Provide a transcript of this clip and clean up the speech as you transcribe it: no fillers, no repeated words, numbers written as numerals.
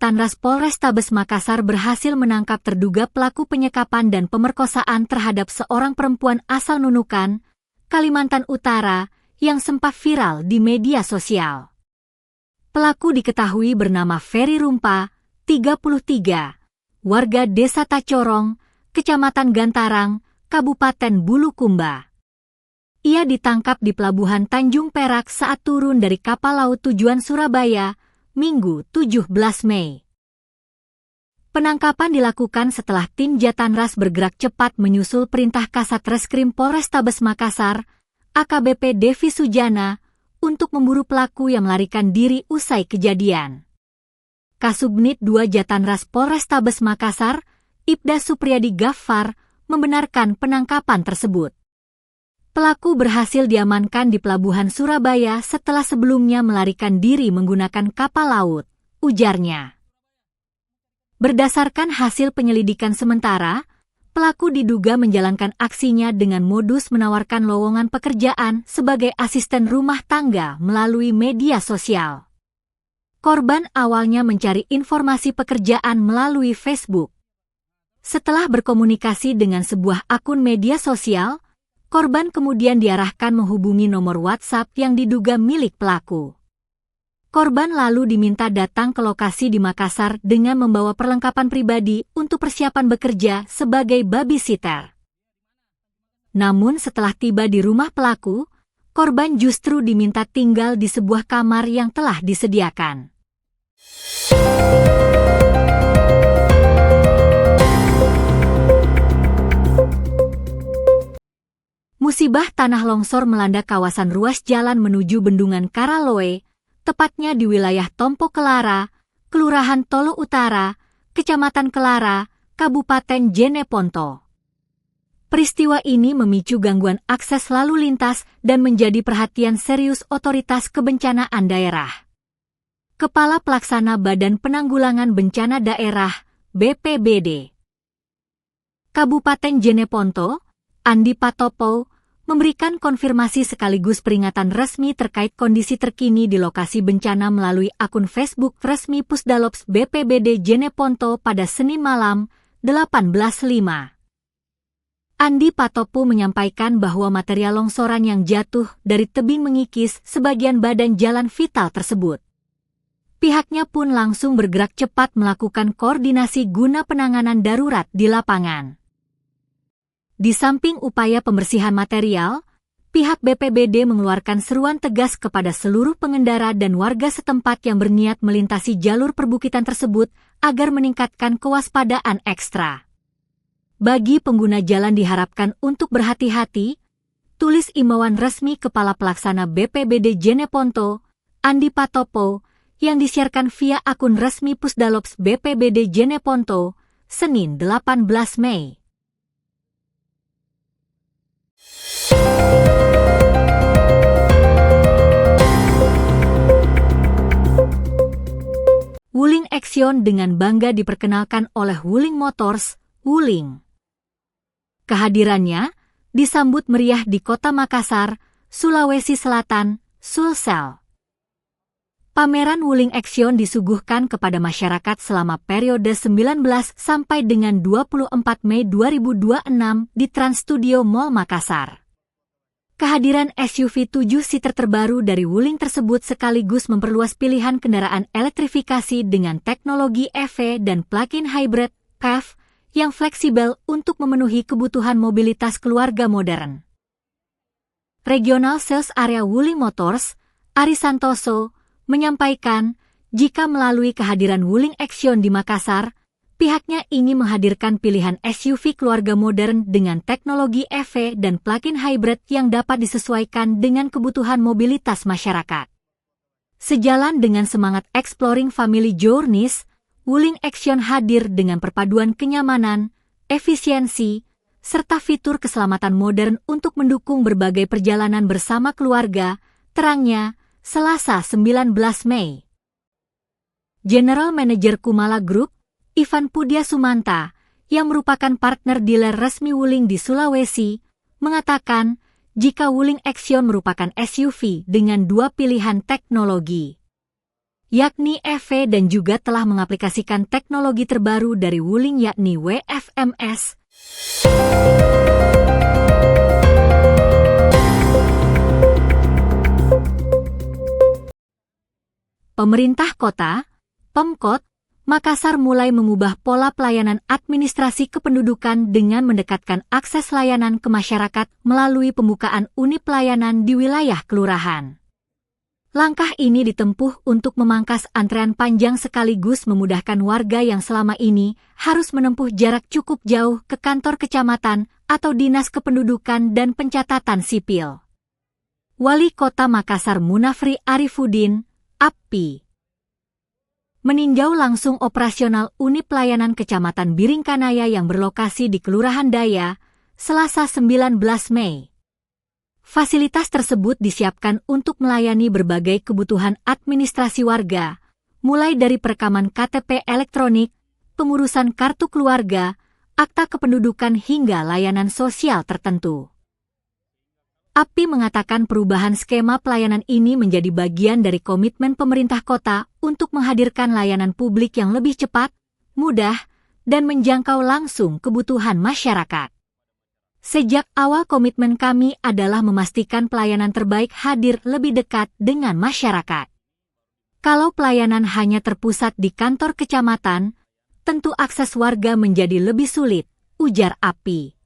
Jatanras Polrestabes Makassar berhasil menangkap terduga pelaku penyekapan dan pemerkosaan terhadap seorang perempuan asal Nunukan, Kalimantan Utara, yang sempat viral di media sosial. Pelaku diketahui bernama Ferry Rumpa, 33, warga Desa Tacorong, Kecamatan Gantarang, Kabupaten Bulukumba. Ia ditangkap di Pelabuhan Tanjung Perak saat turun dari kapal laut tujuan Surabaya, Minggu 17 Mei. Penangkapan dilakukan setelah tim Jatanras bergerak cepat menyusul perintah Kasat Reskrim Polrestabes Makassar, AKBP Devi Sujana, untuk memburu pelaku yang melarikan diri usai kejadian. Kasubnit 2 Jatanras Polrestabes Makassar, Ibda Supriyadi Gaffar, membenarkan penangkapan tersebut. Pelaku berhasil diamankan di Pelabuhan Surabaya setelah sebelumnya melarikan diri menggunakan kapal laut, ujarnya. Berdasarkan hasil penyelidikan sementara, pelaku diduga menjalankan aksinya dengan modus menawarkan lowongan pekerjaan sebagai asisten rumah tangga melalui media sosial. Korban awalnya mencari informasi pekerjaan melalui Facebook. Setelah berkomunikasi dengan sebuah akun media sosial, korban kemudian diarahkan menghubungi nomor WhatsApp yang diduga milik pelaku. Korban lalu diminta datang ke lokasi di Makassar dengan membawa perlengkapan pribadi untuk persiapan bekerja sebagai babysitter. Namun setelah tiba di rumah pelaku, korban justru diminta tinggal di sebuah kamar yang telah disediakan. Musibah tanah longsor melanda kawasan ruas jalan menuju Bendungan Karaloe, tepatnya di wilayah Tompo Kelara, Kelurahan Tolo Utara, Kecamatan Kelara, Kabupaten Jeneponto. Peristiwa ini memicu gangguan akses lalu lintas dan menjadi perhatian serius otoritas kebencanaan daerah. Kepala Pelaksana Badan Penanggulangan Bencana Daerah, BPBD Kabupaten Jeneponto, Andi Patopo, memberikan konfirmasi sekaligus peringatan resmi terkait kondisi terkini di lokasi bencana melalui akun Facebook resmi Pusdalops BPBD Jeneponto pada Senin malam, 18.05. Andi Patopo menyampaikan bahwa material longsoran yang jatuh dari tebing mengikis sebagian badan jalan vital tersebut. Pihaknya pun langsung bergerak cepat melakukan koordinasi guna penanganan darurat di lapangan. Di samping upaya pembersihan material, pihak BPBD mengeluarkan seruan tegas kepada seluruh pengendara dan warga setempat yang berniat melintasi jalur perbukitan tersebut agar meningkatkan kewaspadaan ekstra. Bagi pengguna jalan diharapkan untuk berhati-hati, tulis imbauan resmi Kepala Pelaksana BPBD Jeneponto, Andi Patopo, yang disiarkan via akun resmi Pusdalops BPBD Jeneponto, Senin 18 Mei. Wuling Action dengan bangga diperkenalkan oleh Wuling Motors, Wuling. Kehadirannya disambut meriah di Kota Makassar, Sulawesi Selatan, Sulsel. Pameran Wuling Action disuguhkan kepada masyarakat selama periode 19 sampai dengan 24 Mei 2026 di Trans Studio Mall Makassar. Kehadiran SUV 7-seater terbaru dari Wuling tersebut sekaligus memperluas pilihan kendaraan elektrifikasi dengan teknologi EV dan plug-in hybrid (PHEV) yang fleksibel untuk memenuhi kebutuhan mobilitas keluarga modern. Regional Sales Area Wuling Motors, Ari Santoso, menyampaikan jika melalui kehadiran Wuling Action di Makassar, pihaknya ingin menghadirkan pilihan SUV keluarga modern dengan teknologi EV dan plug-in hybrid yang dapat disesuaikan dengan kebutuhan mobilitas masyarakat. Sejalan dengan semangat Exploring Family Journeys, Wuling Action hadir dengan perpaduan kenyamanan, efisiensi, serta fitur keselamatan modern untuk mendukung berbagai perjalanan bersama keluarga, terangnya, Selasa 19 Mei. General Manager Kumala Group, Ivan Pudia Sumanta, yang merupakan partner dealer resmi Wuling di Sulawesi, mengatakan jika Wuling Action merupakan SUV dengan dua pilihan teknologi. yakni EV, dan juga telah mengaplikasikan teknologi terbaru dari Wuling yakni WFMS. Pemerintah Kota, Pemkot, Makassar mulai mengubah pola pelayanan administrasi kependudukan dengan mendekatkan akses layanan ke masyarakat melalui pembukaan unit pelayanan di wilayah kelurahan. Langkah ini ditempuh untuk memangkas antrean panjang sekaligus memudahkan warga yang selama ini harus menempuh jarak cukup jauh ke kantor kecamatan atau Dinas Kependudukan dan Pencatatan Sipil. Wali Kota Makassar Munafri Arifuddin, APPI, meninjau langsung operasional unit pelayanan Kecamatan Biringkanaya yang berlokasi di Kelurahan Daya, Selasa 19 Mei. Fasilitas tersebut disiapkan untuk melayani berbagai kebutuhan administrasi warga, mulai dari perekaman KTP elektronik, pengurusan kartu keluarga, akta kependudukan hingga layanan sosial tertentu. APPI mengatakan perubahan skema pelayanan ini menjadi bagian dari komitmen pemerintah kota untuk menghadirkan layanan publik yang lebih cepat, mudah, dan menjangkau langsung kebutuhan masyarakat. Sejak awal komitmen kami adalah memastikan pelayanan terbaik hadir lebih dekat dengan masyarakat. Kalau pelayanan hanya terpusat di kantor kecamatan, tentu akses warga menjadi lebih sulit, ujar APPI.